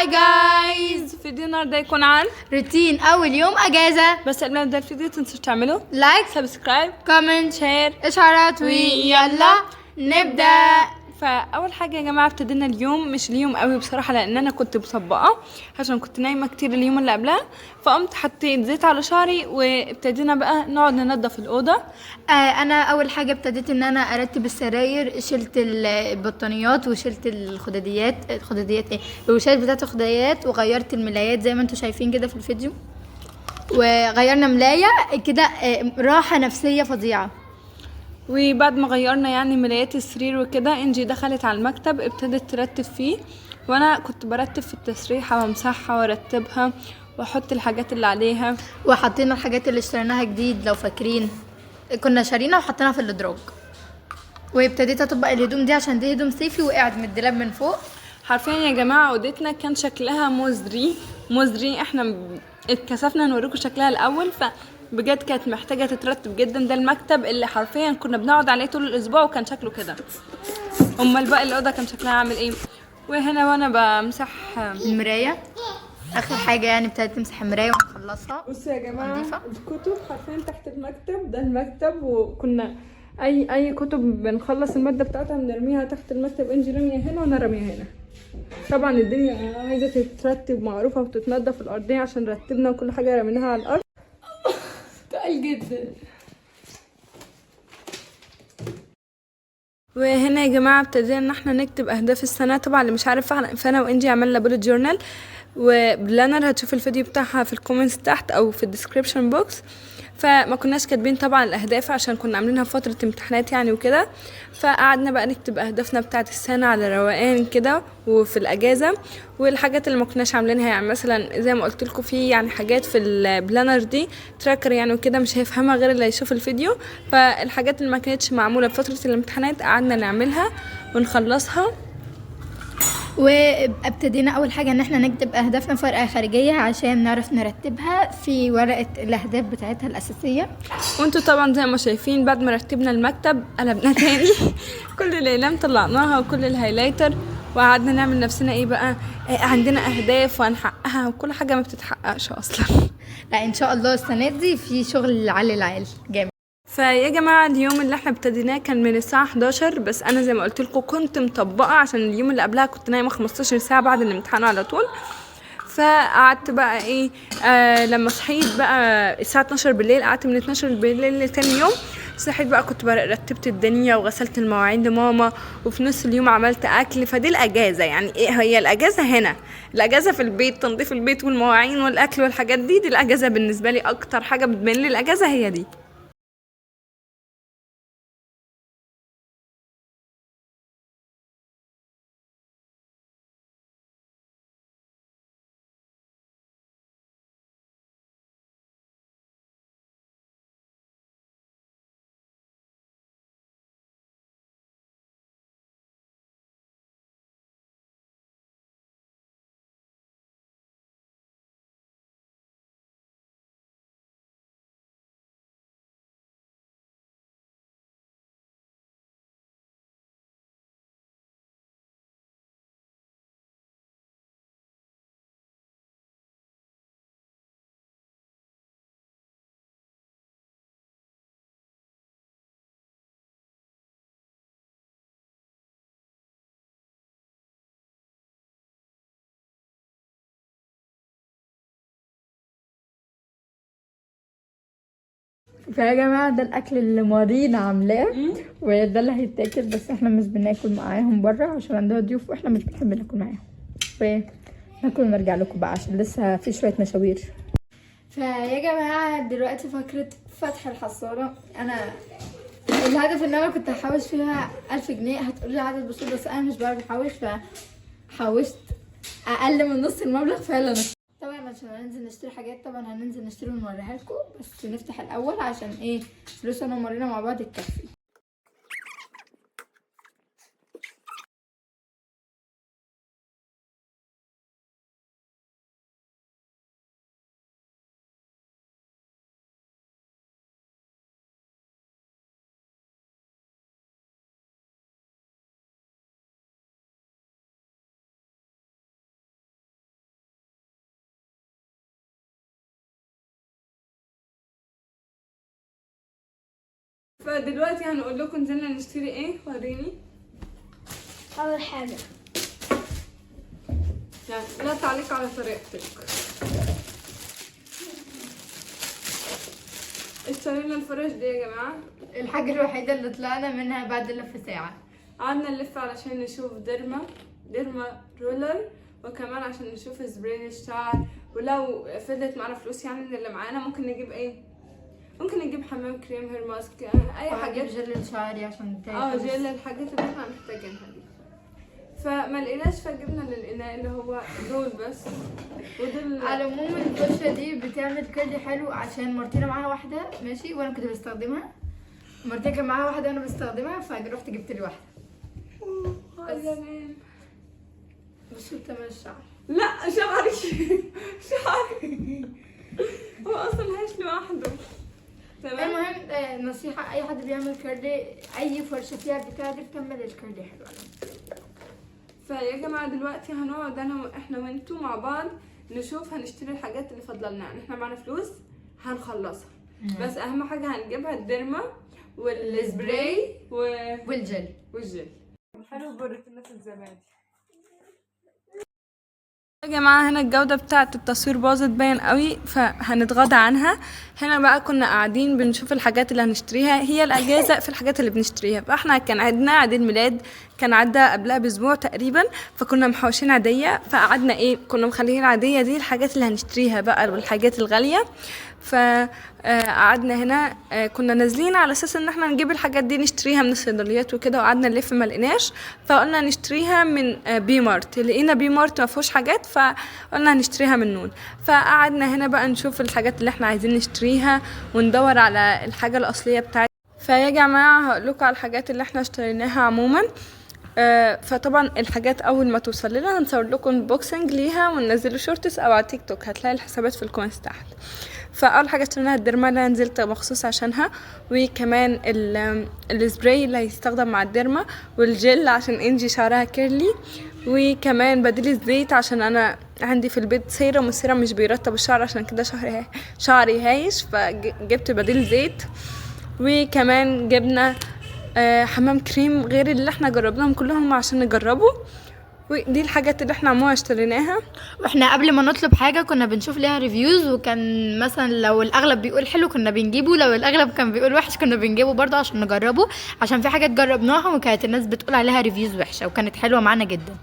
هاي جايز، فيديو النهارده يكون عن روتين اول يوم اجازه. بس قبل ما نبدا الفيديو تنسوا تعملوا لايك، سبسكرايب، كومنت، شير، اشعارات، ويلا نبدا. فاول حاجه يا جماعه ابتدينا اليوم، مش اليوم قوي بصراحه لان انا كنت مطبقه عشان كنت نايمه كتير اليوم اللي قبلها، فقمت حطيت زيت على شعري وابتدينا بقى نقعد ننضف الاوضه. انا اول حاجه ابتديت ان انا ارتب السراير، شلت البطانيات وشلت الخداديات ايه الوشات بتاعت الخداديات، وغيرت الملايات زي ما انتم شايفين كده في الفيديو، وغيرنا ملايه كده. راحه نفسيه فظيعه. وبعد ما غيرنا يعني ملايات السرير وكده، انجي دخلت على المكتب ابتدت ترتب فيه، وانا كنت برتب في التسريحه وامسحها وارتبها واحط الحاجات اللي عليها. وحطينا الحاجات اللي اشتريناها جديد، لو فاكرين كنا شارينها وحطيناها في الادراج. وابتديت اطبق الهدوم دي عشان دي هدوم صيفي وقعت من الدولاب من فوق. حرفيا يا جماعه اوضتنا كان شكلها مزري. احنا اتكسفنا نوريكم شكلها الاول، فبجد كانت محتاجه تترتب جدا. ده المكتب اللي حرفيا كنا بنقعد عليه طول الاسبوع وكان شكله كده. امال بقى الاوضه كان شكلها عامل ايه؟ وهنا وانا بمسح المرايه اخر حاجه، يعني ابتديت تمسح المرايه ونخلصها. بصوا يا جماعه نضيفة. الكتب حرفيا تحت المكتب، ده المكتب، وكنا اي كتب بنخلص الماده بتاعتها بنرميها تحت المكتب. انجي رميه هنا وانا رميه هنا. طبعا الدنيا عايزه تترتب معروفه وتتنضف الارضيه عشان رتبنا وكل حاجه رميناها على الارض. تقل جدا. وهنا يا جماعه ابتدينا ان احنا نكتب اهداف السنه. طبعا اللي مش عارف، فانا وانجي عملنا بولت جورنال وبلانر، هتشوف الفيديو بتاعها في الكومنتس تحت او في الديسكريبشن بوكس. فما كناش كاتبين طبعا الاهداف عشان كنا عاملينها في فتره امتحانات يعني وكده، فقعدنا بقى نكتب اهدافنا بتاعه السنه على روقان كده وفي الاجازه. والحاجات اللي ما كناش عاملينها يعني مثلا زي ما قلت لكم في يعني حاجات في البلانر دي تراكر يعني وكده مش هيفهمها غير اللي يشوف الفيديو. فالحاجات اللي ما كانتش معموله في فتره الامتحانات قعدنا نعملها ونخلصها. وابتدينا اول حاجه ان احنا نكتب اهدافنا في ورقه خارجيه عشان نعرف نرتبها في ورقه الاهداف بتاعتها الاساسيه. وانتوا طبعا زي ما شايفين بعد ما رتبنا المكتب قلبنا تاني كل الاقلام طلعناها وكل الهايلايتر، وقعدنا نعمل نفسنا ايه بقى، عندنا اهداف وهنحققها وكل حاجه ما بتتحققش اصلا. لا ان شاء الله السنه دي في شغل على العيال جامد. فيا جماعه اليوم اللي احنا ابتديناه كان من الساعه 11، بس انا زي ما قلت لكم كنت مطبقه عشان اليوم اللي قبلها كنت نايمه 15 ساعه بعد الامتحان على طول. فقعدت بقى ايه، لما صحيت بقى الساعه 12 بالليل، قعدت من 12 بالليل لتاني يوم. صحيت بقى كنت رتبت الدنيا وغسلت المواعين لماما، وفي نص اليوم عملت اكل. فدي الاجازه يعني، ايه هي الاجازه هنا؟ الاجازه في البيت، تنظيف البيت والمواعين والاكل والحاجات دي الاجازه بالنسبه لي. اكتر حاجه بتبين لي الاجازه هي دي. فيا جماعه ده الاكل اللي مارينا عاملاه، وده اللي هيتاكل، بس احنا مش بناكل معاهم بره عشان عندها ضيوف واحنا مش بنحب ناكل معاهم. ناكل ونرجع لكم بقى عشان لسه في شويه مشاوير. فيا جماعه دلوقتي فكره فتح الحصاله. انا الهدف ان انا كنت هحوش فيها 1000 جنيه. هتقولي عدد بسيط، بس انا مش بعرف احوش، فحوشت اقل من نص المبلغ فعلا. طبعا عشان هننزل نشتري حاجات، طبعا هننزل نشتري ونوريها لكم، بس نفتح الاول عشان ايه فلوس انا ومارينا مع بعض تكفي. فدلوقتي هنقول لكم نزلنا نشتري ايه. وريني. اول حاجه يعني لا تعليق على طريقتك. اشترينا الفرش دي يا جماعه، الحاجة الوحيدة اللي طلعنا منها بعد لف ساعة. قعدنا نلف علشان نشوف ديرما رولر، وكمان عشان نشوف سبراي الشعر، ولو فضلت معانا فلوس يعني من اللي معانا ممكن نجيب ايه، ممكن نجيب حمام كريم، هير ماسك، اي حاجات جل الشعري عشان جل الحاجات اللي احنا محتاجينها دي. فما لقيناش فجبنا للإناء اللي هو دول بس. ودول على العموم الفرشة دي بتعمل كيرلي حلو عشان مارتينا معاها واحدة ماشي وانا كنت بستخدمها. مارتينا كان معاها واحدة وانا بستخدمها فرحت جبت لي واحدة. بس تمام الشعر. لا شعري هو اصلا هيش لوحده. تمام. المهم نصيحة اي حد بيعمل كيرلي اي فرشة فيها بتاع دي بتعمل الكيرلي حلو. فيا جماعه دلوقتي هنقعد احنا وانتوا مع بعض نشوف هنشتري الحاجات اللي فضلنا. يعني احنا معانا فلوس هنخلصها، بس اهم حاجه هنجيبها الديرما والسبراي والجل. حلو برة الناس الزبادي. يا جماعه هنا الجوده بتاعه التصوير باظت باين قوي، فهنتغاضى عنها. هنا بقى كنا قاعدين بنشوف الحاجات اللي هنشتريها، هي الاجازه في الحاجات اللي بنشتريها. فاحنا كان عندنا عيد الميلاد كان عدى قبلها باسبوع تقريبا، فكنا محوشين عاديه، فقعدنا ايه كنا مخليين العاديه دي الحاجات اللي هنشتريها بقى والحاجات الغاليه. فقعدنا هنا كنا نازلين على اساس ان احنا نجيب الحاجات دي نشتريها من الصيدليات وكده، وقعدنا نلف ما لقيناش، فقلنا نشتريها من بي مارت. لقينا بي مارت ما فيهوش حاجات، فقلنا هنشتريها من نون. فقعدنا هنا بقى نشوف الحاجات اللي احنا عايزين نشتريها وندور على الحاجه الاصليه بتاعتها. فيا جماعه هقول لكم على الحاجات اللي احنا اشتريناها عموما. فطبعا الحاجات اول ما توصل لنا هنصور لكم بوكسنج ليها وننزله شورتس او على تيك توك، هتلاقي الحسابات في الكومنتس تحت. فاول حاجه اشتريناها الديرما اللي نزلت مخصوص عشانها، وكمان السبراي اللي هيستخدم مع الديرما، والجل عشان انجي شعرها كيرلي، وكمان بديل الزيت عشان انا عندي في البيت سيرم والسيرم مش بيرطب الشعر، عشان كده شعري هايش فجبت بديل زيت. وكمان جبنا حمام كريم غير اللي احنا جربناهم كلهم عشان نجربه. ودي الحاجات اللي احنا عموما اشتريناها. واحنا قبل ما نطلب حاجه كنا بنشوف ليها ريفيوز، وكان مثلا لو الاغلب بيقول حلو كنا بنجيبه، لو الاغلب كان بيقول وحش كنا بنجيبه برضه عشان نجربه، عشان في حاجات جربناها وكانت الناس بتقول عليها ريفيوز وحشه وكانت حلوه معانا جدا.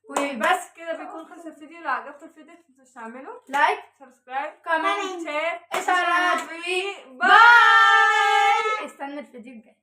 وبس كده بيكون خلص الفيديو. لو عجبكم الفيديو متنسوش تعملوا لايك، سبسكرايب، كومنت، شير، اشتراك. باي. استنى الفيديو الجاي.